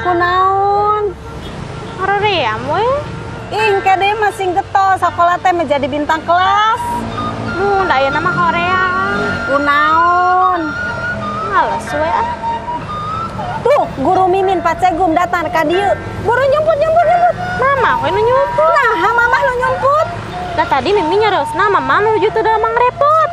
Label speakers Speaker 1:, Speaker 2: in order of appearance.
Speaker 1: Kunaon?
Speaker 2: Hoream we.
Speaker 1: Ing kade masih getol sekolah teh menjadi bintang kelas.
Speaker 2: Da aya nama hoream.
Speaker 1: Kunaon?
Speaker 2: Males we ah.
Speaker 1: Tuh, guru Mimin Pacegum datang ka dieu. Guru nyumput.
Speaker 2: Mama we nu nyumput.
Speaker 1: Nah, mamah lu nyumput.
Speaker 2: Da tadi Mimi nyeresna mama menuju teu da mang repot.